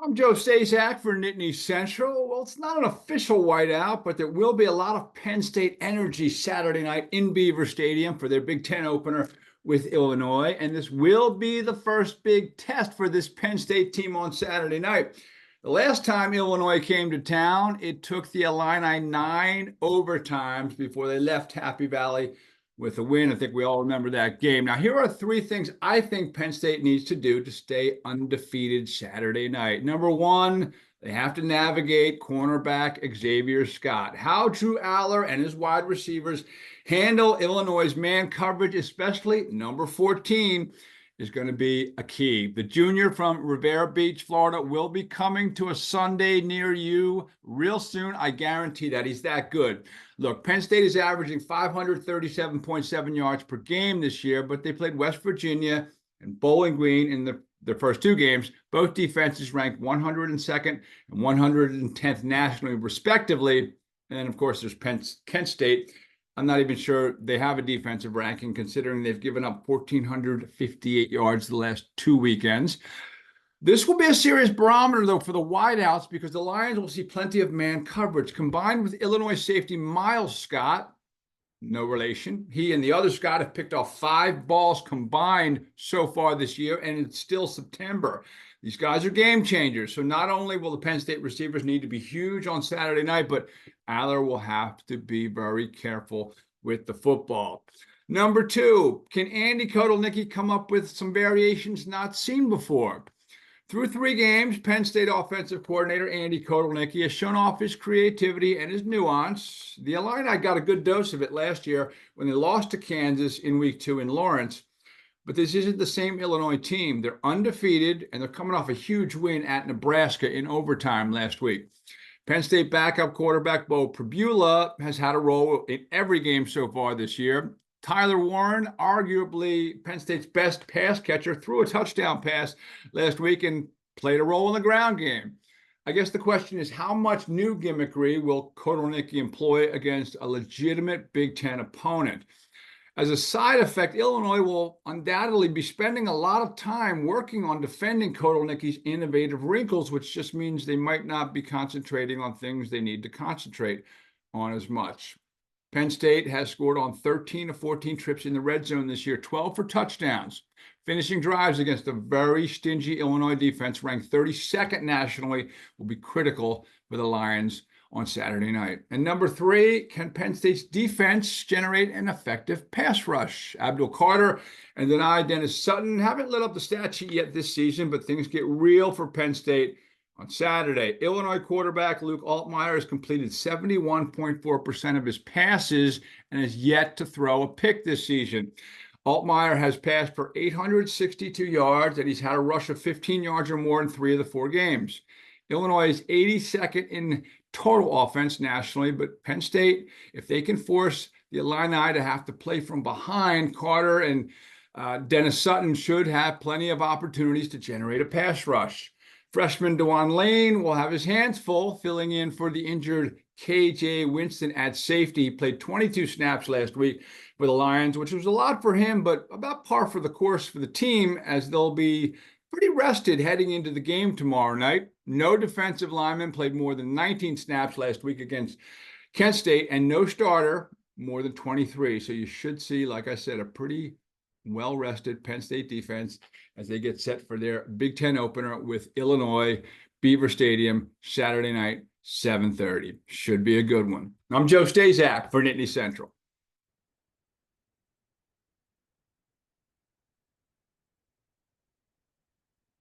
I'm Joe Staszak for Nittany Central. Well, it's not an official whiteout, but there will be a lot of Penn State energy Saturday night in Beaver Stadium for their Big Ten opener with Illinois. And this will be the first big test for this Penn State team on Saturday night. The last time Illinois came to town, it took the Illini 9 overtimes before they left Happy Valley with a win. I think we all remember that game. Now, here are 3 things I think Penn State needs to do to stay undefeated Saturday night. Number 1, they have to navigate cornerback Xavier Scott. How Drew Aller and his wide receivers handle Illinois' man coverage, especially number 14, is going to be a key. The junior from Rivera Beach, Florida, will be coming to a Sunday near you real soon. I guarantee that. He's that good. Look, Penn State is averaging 537.7 yards per game this year, but they played West Virginia and Bowling Green in their first 2 games. Both defenses ranked 102nd and 110th nationally, respectively. And, of course, there's Kent State. I'm not even sure they have a defensive ranking, considering they've given up 1,458 yards the last 2 weekends. This will be a serious barometer, though, for the wideouts, because the Lions will see plenty of man coverage. Combined with Illinois safety Miles Scott, no relation, he and the other Scott have picked off 5 balls combined so far this year, and it's still September. These guys are game changers. So not only will the Penn State receivers need to be huge on Saturday night, but Aller will have to be very careful with the football. Number 2, can Andy Kotelnicki come up with some variations not seen before? Through 3 games, Penn State offensive coordinator Andy Kotelnicki has shown off his creativity and his nuance. The Illini got a good dose of it last year when they lost to Kansas in week 2 in Lawrence. But this isn't the same Illinois team. They're undefeated, and they're coming off a huge win at Nebraska in overtime last week. Penn State backup quarterback Bo Pribula has had a role in every game so far this year. Tyler Warren, arguably Penn State's best pass catcher, threw a touchdown pass last week and played a role in the ground game. I guess the question is, how much new gimmickry will Kotelnicki employ against a legitimate Big Ten opponent? As a side effect, Illinois will undoubtedly be spending a lot of time working on defending Kotelnicki's innovative wrinkles, which just means they might not be concentrating on things they need to concentrate on as much. Penn State has scored on 13 of 14 trips in the red zone this year, 12 for touchdowns, finishing drives against a very stingy Illinois defense ranked 32nd nationally will be critical for the Lions on Saturday night. And number 3, can Penn State's defense generate an effective pass rush? Abdul Carter and Dennis Sutton haven't lit up the stat sheet yet this season, but things get real for Penn State on Saturday. Illinois quarterback Luke Altmyer has completed 71.4% of his passes and has yet to throw a pick this season. Altmyer has passed for 862 yards, and he's had a rush of 15 yards or more in 3 of the 4 games. Illinois is 82nd in total offense nationally, but Penn State, if they can force the Illini to have to play from behind, Carter and Dennis Sutton should have plenty of opportunities to generate a pass rush. Freshman DeJuan Lane will have his hands full, filling in for the injured KJ Winston at safety. He played 22 snaps last week for the Lions, which was a lot for him, but about par for the course for the team, as they'll be pretty rested heading into the game tomorrow night. No defensive lineman played more than 19 snaps last week against Kent State, and no starter more than 23. So you should see, like I said, a pretty well-rested Penn State defense as they get set for their Big Ten opener with Illinois, Beaver Stadium, Saturday night, 7:30. Should be a good one. I'm Joe Staszak for NittanyCentral.